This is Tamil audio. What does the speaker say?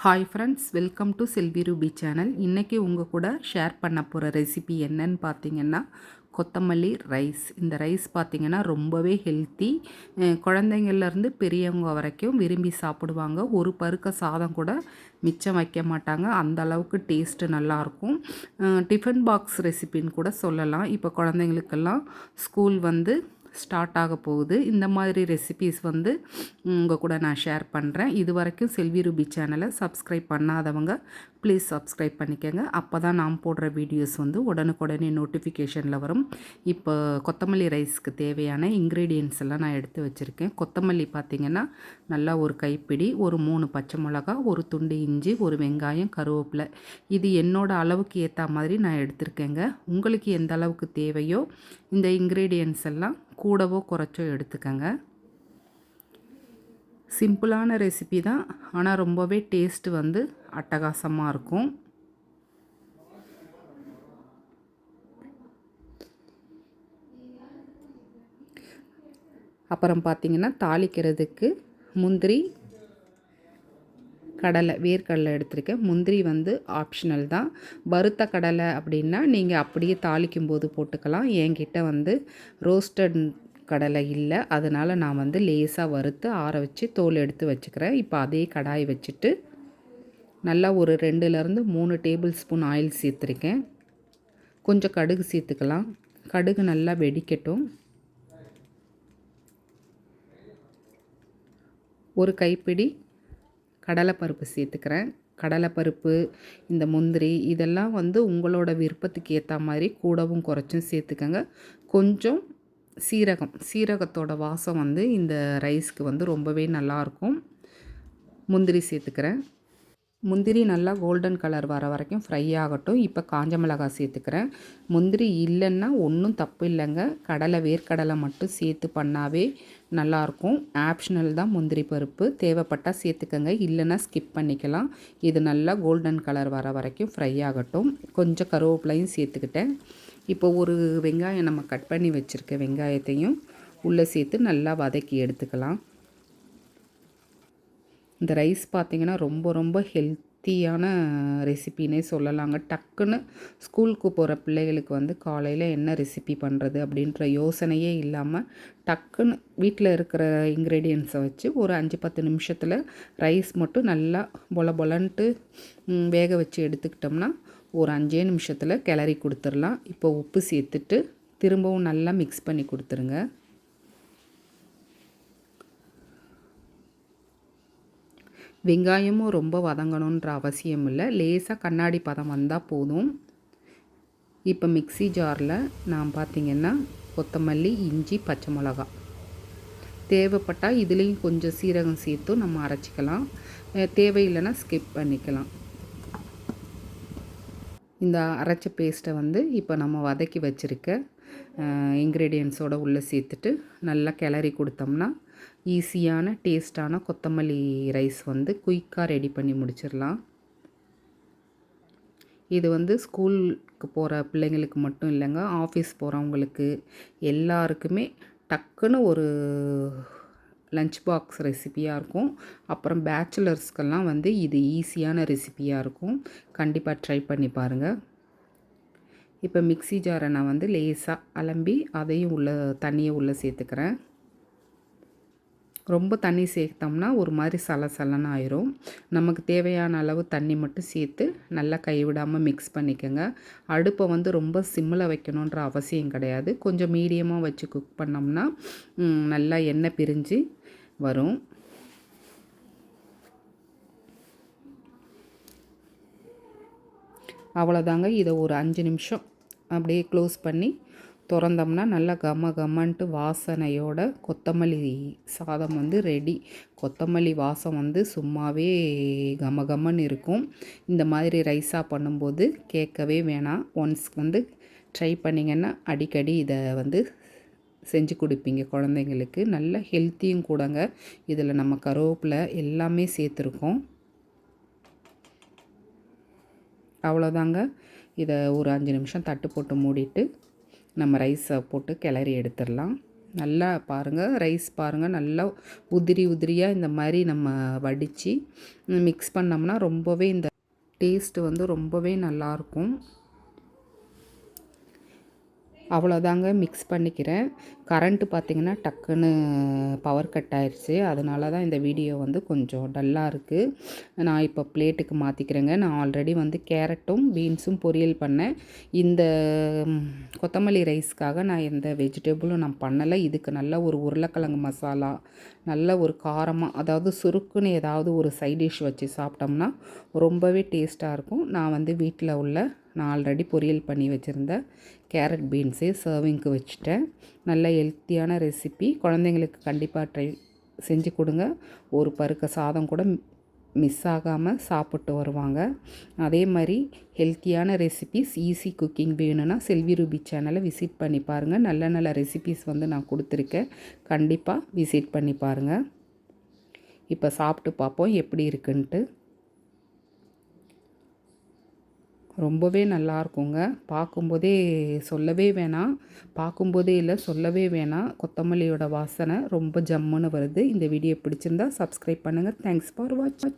Hi friends, welcome to Selvi Ruby channel. இன்றைக்கி உங்கள் கூட ஷேர் பண்ண போகிற ரெசிபி என்னன்னு பார்த்தீங்கன்னா, கொத்தமல்லி ரைஸ். இந்த ரைஸ் பார்த்திங்கன்னா ரொம்பவே ஹெல்த்தி. குழந்தைங்கள்லேருந்து பெரியவங்க வரைக்கும் விரும்பி சாப்பிடுவாங்க. ஒரு பருக்க சாதம் கூட மிச்சம் வைக்க மாட்டாங்க. அந்த அளவுக்கு டேஸ்ட்டு நல்லாயிருக்கும். டிஃபன் பாக்ஸ் ரெசிபின்னு கூட சொல்லலாம். இப்போ குழந்தைங்களுக்கெல்லாம் ஸ்கூல் ஸ்டார்ட் ஆக போகுது. இந்த மாதிரி ரெசிபீஸ் உங்கள் கூட நான் ஷேர் பண்ணுறேன். இது வரைக்கும் செல்வி ரூபி சேனலை சப்ஸ்கிரைப் பண்ணாதவங்க ப்ளீஸ் சப்ஸ்கிரைப் பண்ணிக்கோங்க. அப்போ தான் நான் போடுற வீடியோஸ் உடனுக்குடனே நோட்டிஃபிகேஷனில் வரும். இப்போ கொத்தமல்லி ரைஸ்க்கு தேவையான இன்க்ரீடியன்ட்ஸ் எல்லாம் நான் எடுத்து வச்சுருக்கேன். கொத்தமல்லி பார்த்திங்கன்னா நல்லா ஒரு கைப்பிடி, ஒரு 3 பச்சை மிளகா, ஒரு துண்டு இஞ்சி, ஒரு வெங்காயம், கருவேப்பிலை. இது என்னோடய அளவுக்கு ஏற்ற மாதிரி நான் எடுத்திருக்கேங்க. உங்களுக்கு எந்த அளவுக்கு தேவையோ இந்த இன்க்ரீடியன்ட்ஸ் எல்லாம் கூடவோ குறைச்சோ எடுத்துக்கங்க. சிம்பிளான ரெசிபி தான், ஆனால் ரொம்பவே டேஸ்ட்டு அட்டகாசமாக இருக்கும். அப்புறம் பார்த்திங்கன்னா தாளிக்கிறதுக்கு முந்திரி, கடலை, வேர்க்கடலை எடுத்திருக்கேன். முந்திரி ஆப்ஷனல் தான். வறுத்த கடலை அப்படின்னா நீங்கள் அப்படியே தாளிக்கும் போது போட்டுக்கலாம். என்கிட்ட ரோஸ்டட் கடலை இல்லை, அதனால் நான் லேசாக வறுத்து ஆற வச்சு தோல் எடுத்து வச்சுக்கிறேன். இப்போ அதே கடாய் வச்சுட்டு நல்லா ஒரு 2லேருந்து 3 டேபிள் ஸ்பூன் ஆயில் சேர்த்துருக்கேன். கொஞ்சம் கடுகு சேர்த்துக்கலாம். கடுகு நல்லா வெடிக்கட்டும். ஒரு கைப்பிடி கடலைப்பருப்பு சேர்த்துக்கிறேன். கடலைப்பருப்பு, இந்த முந்திரி இதெல்லாம் உங்களோட விருப்பத்துக்கு ஏற்ற மாதிரி கூடவும் குறைச்சும் சேர்த்துக்கங்க. கொஞ்சம் சீரகத்தோட வாசம் இந்த ரைஸ்க்கு ரொம்பவே நல்லாயிருக்கும். முந்திரி சேர்த்துக்கிறேன். முந்திரி நல்லா கோல்டன் கலர் வர வரைக்கும் ஃப்ரை ஆகட்டும். இப்போ காஞ்ச மிளகாய் சேர்த்துக்கிறேன். முந்திரி இல்லைன்னா ஒன்றும் தப்பு இல்லைங்க. வேர்க்கடலை மட்டும் சேர்த்து பண்ணாவே நல்லாயிருக்கும். ஆப்ஷனல் தான் முந்திரி பருப்பு. தேவைப்பட்டால் சேர்த்துக்கங்க, இல்லைன்னா ஸ்கிப் பண்ணிக்கலாம். இது நல்லா கோல்டன் கலர் வர வரைக்கும் ஃப்ரை ஆகட்டும். கொஞ்சம் கருவேப்பிலையும் சேர்த்துக்கிட்டேன். இப்போ ஒரு வெங்காயம் நம்ம கட் பண்ணி வச்சுருக்க வெங்காயத்தையும் உள்ளே சேர்த்து நல்லா வதக்கி எடுத்துக்கலாம். இந்த ரைஸ் பார்த்திங்கன்னா ரொம்ப ரொம்ப ஹெல்த்தியான ரெசிபின்னே சொல்லலாங்க. டக்குன்னு ஸ்கூலுக்கு போகிற பிள்ளைகளுக்கு காலையில் என்ன ரெசிபி பண்ணுறது அப்படின்ற யோசனையே இல்லாமல் டக்குன்னு வீட்டில் இருக்கிற இன்க்ரீடியன்ஸை வச்சு ஒரு 5-10 நிமிஷத்தில் ரைஸ் மட்டும் நல்லா பொலன்ட்டு வேக வச்சு எடுத்துக்கிட்டோம்னா ஒரு 5 நிமிஷத்தில் கிளறி கொடுத்துடலாம். இப்போ உப்பு சேர்த்துட்டு திரும்பவும் நல்லா மிக்ஸ் பண்ணி கொடுத்துருங்க. வெங்காயமும் ரொம்ப வதங்கணுன்ற அவசியம் இல்லை, லேசாக கண்ணாடி பதம் வந்தால் போதும். இப்போ மிக்ஸி ஜாரில் நான் பார்த்திங்கன்னா கொத்தமல்லி, இஞ்சி, பச்சை மிளகா தேவைப்பட்டால் இதுலேயும் கொஞ்சம் சீரகம் சேர்த்தும் நம்ம அரைச்சிக்கலாம். தேவையில்லைன்னா ஸ்கிப் பண்ணிக்கலாம். இந்த அரைச்ச பேஸ்ட்டை இப்போ நம்ம வதக்கி வச்சுருக்க இன்க்ரீடியன்ஸோடு உள்ளே சேர்த்துட்டு நல்லா கிளறி கொடுத்தோம்னா ஈஸியான டேஸ்டான கொத்தமல்லி ரைஸ் குயிக்காக ரெடி பண்ணி முடிச்சிடலாம். இது ஸ்கூலுக்கு போகிற பிள்ளைங்களுக்கு மட்டும் இல்லைங்க, ஆஃபீஸ் போகிறவங்களுக்கு எல்லாருக்குமே டக்குன்னு ஒரு லஞ்ச் பாக்ஸ் ரெசிபியாக இருக்கும். அப்புறம் பேச்சுலர்ஸ்க்கெல்லாம் இது ஈஸியான ரெசிபியாக இருக்கும். கண்டிப்பாக ட்ரை பண்ணி பாருங்கள். இப்போ மிக்ஸி ஜாரை நான் லேசாக அலம்பி அதையும் தண்ணியை உள்ளே சேர்த்துக்கிறேன். ரொம்ப தண்ணி சேர்த்தோம்னா ஒரு மாதிரி சலசலன்னு ஆயிரும். நமக்கு தேவையான அளவு தண்ணி மட்டும் சேர்த்து நல்லா கைவிடாமல் மிக்ஸ் பண்ணிக்கோங்க. அடுப்பை ரொம்ப சிம்மில் வைக்கணுன்ற அவசியம் கிடையாது. கொஞ்சம் மீடியமாக வச்சு குக் பண்ணோம்னா நல்லா எண்ணெய் பிரிஞ்சு வரும். அவ்வளோதாங்க. இதை ஒரு 5 நிமிஷம் அப்படியே க்ளோஸ் பண்ணி திறந்தோம்னா நல்லா கம்மன்ட்டு வாசனையோட கொத்தமல்லி சாதம் ரெடி. கொத்தமல்லி வாசம் சும்மாவே கம்மன்னு இருக்கும். இந்த மாதிரி ரைஸாக பண்ணும்போது கேட்கவே வேணாம். ஒன்ஸ் ட்ரை பண்ணிங்கன்னா அடிக்கடி இதை செஞ்சு கொடுப்பீங்க குழந்தைங்களுக்கு. நல்ல ஹெல்த்தியும் கூடங்க. இதில் நம்ம கருவேப்பிலை எல்லாமே சேர்த்துருக்கோம். அவ்வளோதாங்க. இதை ஒரு 5 நிமிஷம் தட்டு போட்டு மூடிட்டு நம்ம ரைஸை போட்டு கிளறி எடுத்துடலாம். நல்லா பாருங்கள், ரைஸ் பாருங்கள் நல்லா உதிரியாக இந்த மாதிரி நம்ம வடித்து மிக்ஸ் பண்ணோம்னா ரொம்பவே இந்த டேஸ்ட்டு வந்து ரொம்பவே நல்லாயிருக்கும். அவ்வளோதாங்க, மிக்ஸ் பண்ணிக்கிறேன். கரண்ட்டு பார்த்திங்கன்னா டக்குன்னு பவர் கட் ஆயிடுச்சு. அதனால தான் இந்த வீடியோ வந்து கொஞ்சம் டல்லாக இருக்குது. நான் இப்போ பிளேட்டுக்கு மாற்றிக்கிறேங்க. நான் ஆல்ரெடி வந்து கேரட்டும் பீன்ஸும் பொரியல் பண்ணேன். இந்த கொத்தமல்லி ரைஸ்க்காக நான் எந்த வெஜிடபிளும் நான் பண்ணலை. இதுக்கு நல்ல ஒரு உருளைக்கிழங்கு மசாலா, நல்ல ஒரு காரமாக, அதாவது சுருக்குன்னு ஏதாவது ஒரு சைட் டிஷ் வச்சு சாப்பிட்டோம்னா ரொம்பவே டேஸ்ட்டாக இருக்கும். நான் வந்து வீட்டில் உள்ள நான் ஆல்ரெடி பொரியல் பண்ணி வச்சுருந்தேன் கேரட் பீன்ஸே சர்விங்க்கு வச்சுட்டேன். நல்ல ஹெல்த்தியான ரெசிபி, குழந்தைங்களுக்கு கண்டிப்பாக செஞ்சு கொடுங்க. ஒரு பருக்க சாதம் கூட மிஸ் ஆகாமல் சாப்பிட்டு வருவாங்க. அதே மாதிரி ஹெல்த்தியான ரெசிபீஸ், ஈஸி குக்கிங் வேணும்னா செல்வி ரூபி சேனலை விசிட் பண்ணி பாருங்கள். நல்ல நல்ல ரெசிபீஸ் வந்து நான் கொடுத்துருக்கேன். கண்டிப்பாக விசிட் பண்ணி பாருங்கள். இப்போ சாப்பிட்டு பார்ப்போம் எப்படி இருக்குன்ட்டு. ரொம்பவே நல்லாயிருக்குங்க. பார்க்கும்போதே சொல்லவே வேணாம், பார்க்கும்போதே இல்லை சொல்லவே வேணாம். கொத்தமல்லியோட வாசனை ரொம்ப ஜம்முன்னு வருது. இந்த வீடியோ பிடிச்சிருந்தா சப்ஸ்கிரைப் பண்ணுங்கள். தேங்க்ஸ் ஃபார் வாட்சிங்.